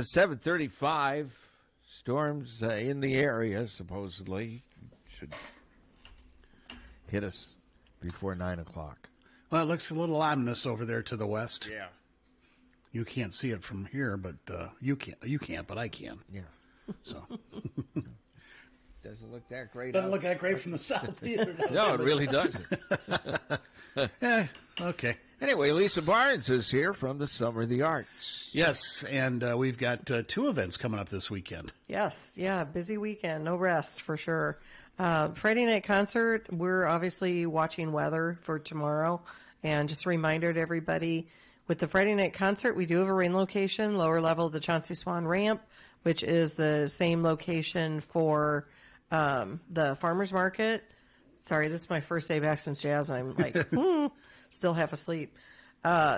7:35. Storms in the area supposedly should hit us before 9 o'clock. Well, it looks a little ominous over there to the west. Yeah. You can't see it from here, but you can't, but I can. Yeah. So doesn't look that great. Doesn't look that great from the south either. No, it really doesn't. Okay. Anyway, Lisa Barnes is here from the Summer of the Arts. Yes, and we've got two events coming up this weekend. Yes, yeah, busy weekend, no rest for sure. Friday night concert, we're obviously watching weather for tomorrow. And just a reminder to everybody, with the Friday night concert, we do have a rain location, lower level of the Chauncey Swan ramp, which is the same location for the farmer's market. Sorry, this is my first day back since jazz, and I'm like, still half asleep.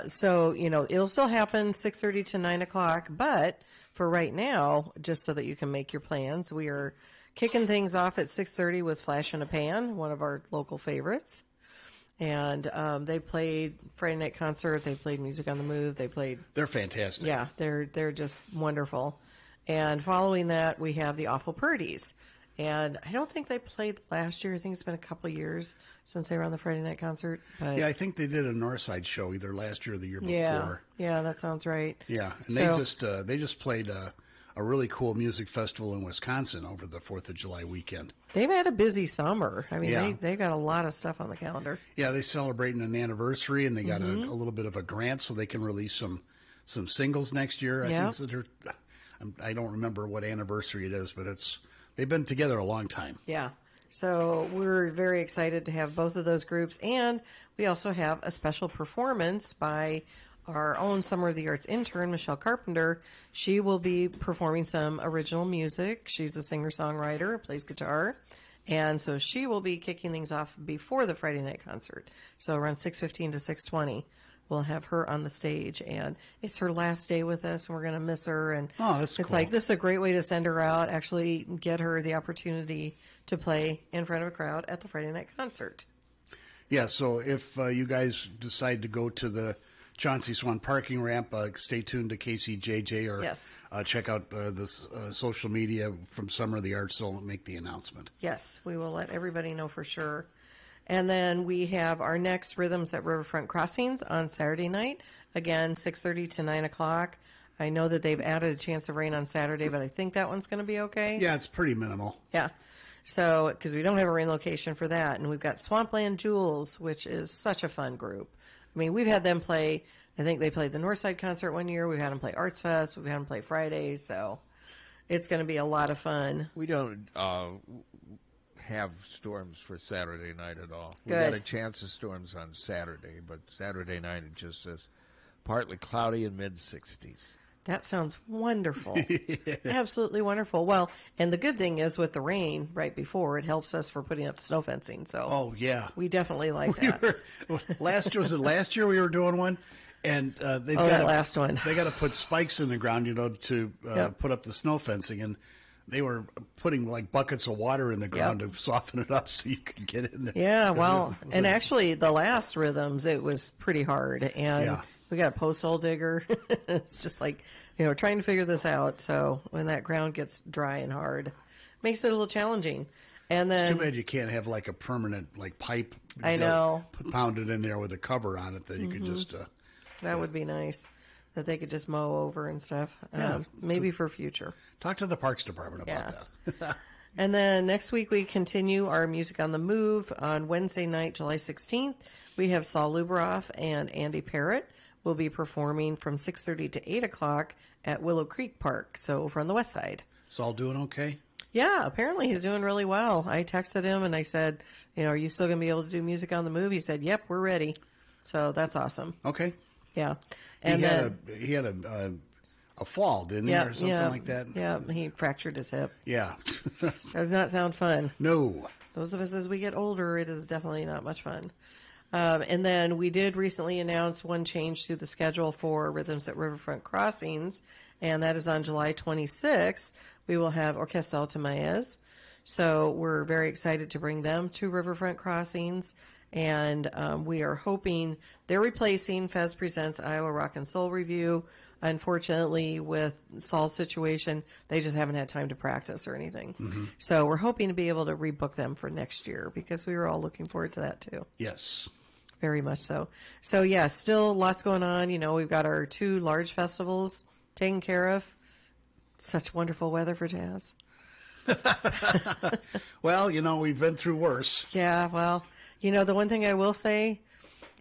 So, it'll still happen 6:30 to 9 o'clock, but for right now, just so that you can make your plans, we are kicking things off at 6:30 with Flash in a Pan, one of our local favorites. And they played Friday night concert. They played Music on the Move. They're fantastic. Yeah, they're just wonderful. And following that, we have the Awful Purdies. And I don't think they played last year. I think it's been a couple of years since they were on the Friday night concert. But yeah, I think they did a Northside show either last year or the year before. Yeah, that sounds right. Yeah, and they just played a really cool music festival in Wisconsin over the 4th of July weekend. They've had a busy summer. I mean, they got a lot of stuff on the calendar. Yeah, they're celebrating an anniversary, and they got a little bit of a grant so they can release some singles next year. I don't remember what anniversary it is, but they've been together a long time. Yeah. So we're very excited to have both of those groups. And we also have a special performance by our own Summer of the Arts intern, Michelle Carpenter. She will be performing some original music. She's a singer-songwriter, plays guitar. And so she will be kicking things off before the Friday night concert. So around 6:15 to 6:20. We'll have her on the stage, and it's her last day with us, and we're going to miss her. And that's it's cool. like, this is a great way to send her out, actually get her the opportunity to play in front of a crowd at the Friday night concert. Yeah, so if you guys decide to go to the Chauncey Swan parking ramp, stay tuned to KCJJ or check out this social media from Summer of the Arts. They'll make the announcement. Yes, we will let everybody know for sure. And then we have our next Rhythms at Riverfront Crossings on Saturday night. Again, 6:30 to 9 o'clock. I know that they've added a chance of rain on Saturday, but I think that one's going to be okay. Yeah, it's pretty minimal. Yeah. So, because we don't have a rain location for that. And we've got Swampland Jewels, which is such a fun group. I mean, we've had them play, I think they played the Northside concert one year. We've had them play Arts Fest. We've had them play Fridays. So it's going to be a lot of fun. We don't have storms for Saturday night at all. Good. We got a chance of storms on Saturday, but Saturday night it just says partly cloudy and mid-60s. That sounds wonderful. Absolutely wonderful. Well, and the good thing is with the rain right before, it helps us for putting up the snow fencing. So we definitely like that. Last year we were doing one, and they've got that last one. They got to put spikes in the ground, to put up the snow fencing, and they were putting like buckets of water in the ground to soften it up so you could get in there. Yeah, well, and actually the last Rhythms, it was pretty hard. And we got a post hole digger. It's just like, trying to figure this out. So when that ground gets dry and hard, makes it a little challenging. And then, it's too bad you can't have like a permanent pipe. I know. Pounded in there with a cover on it that you could just. That would be nice. That they could just mow over and stuff. Maybe for future. Talk to the Parks Department about that. And then next week we continue our Music on the Move. On Wednesday night, July 16th, we have Saul Luberoff and Andy Parrott will be performing from 6:30 to 8 o'clock at Willow Creek Park, so over on the west side. Saul doing okay? Yeah, apparently he's doing really well. I texted him and I said, are you still going to be able to do Music on the Move? He said, yep, we're ready. So that's awesome. Okay. Yeah. And he had a fall, didn't he, or something like that? Yeah, he fractured his hip. Yeah. Does not sound fun. No. Those of us as we get older, it is definitely not much fun. And then we did recently announce one change to the schedule for Rhythms at Riverfront Crossings, and that is on July 26th. We will have Orquesta Altamayas. So we're very excited to bring them to Riverfront Crossings. And we are hoping they're replacing Fez Presents Iowa Rock and Soul Review. unfortunately, with Saul's situation, they just haven't had time to practice or anything. So we're hoping to be able to rebook them for next year because we were all looking forward to that too. Yes. Very much so. So, yeah, still lots going on. We've got our 2 large festivals taken care of. Such wonderful weather for jazz. Well, we've been through worse. Yeah, well, the one thing I will say,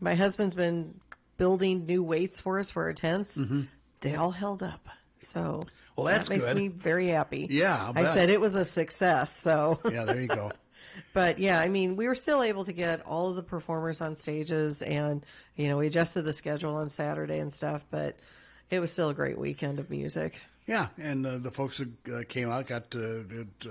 my husband's been building new weights for us for our tents. They all held up. So well, that makes good. me very happy. Yeah, I said it was a success. So yeah, there you go. But yeah, we were still able to get all of the performers on stages, and we adjusted the schedule on Saturday and stuff. But it was still a great weekend of music. Yeah, and the folks who came out got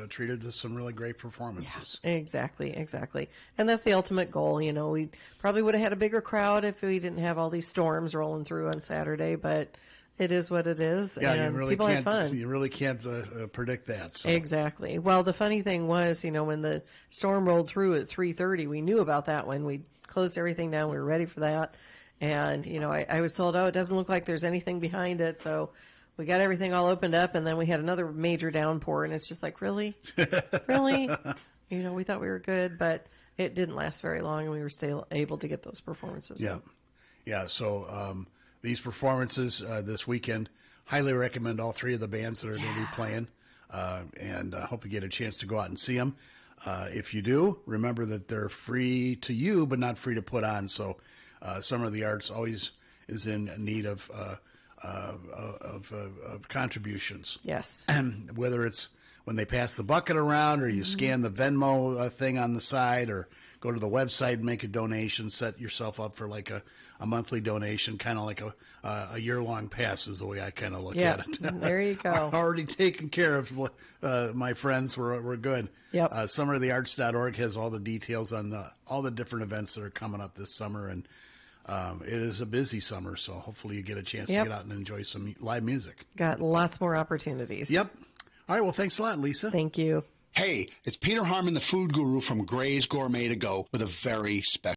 treated to some really great performances. Yeah, exactly. And that's the ultimate goal. We probably would have had a bigger crowd if we didn't have all these storms rolling through on Saturday, but it is what it is. Yeah, and you really people can't. Had fun. You really can't predict that. So. Exactly. Well, the funny thing was, when the storm rolled through at 3:30, we knew about that when we closed everything down. We were ready for that, and I was told, it doesn't look like there's anything behind it, so. We got everything all opened up, and then we had another major downpour, and it's just like, really? Really? We thought we were good, but it didn't last very long, and we were still able to get those performances. Yeah. Yeah, so these performances this weekend, highly recommend all 3 of the bands that are going to be playing, and I hope you get a chance to go out and see them. If you do, remember that they're free to you, but not free to put on, so Summer of the Arts always is in need of contributions. Yes. And whether it's when they pass the bucket around, or you scan the Venmo thing on the side, or go to the website and make a donation, set yourself up for like a monthly donation, kind of like a year-long pass is the way I kind of look at it. There you go. Already taken care of. My friends were good. Yep. Summerofthearts.org has all the details on all the different events that are coming up this summer, and it is a busy summer, so hopefully you get a chance to get out and enjoy some live music. Got lots more opportunities. Yep. All right, well, thanks a lot, Lisa. Thank you. Hey, it's Peter Harmon, the food guru from Gray's Gourmet to Go, with a very special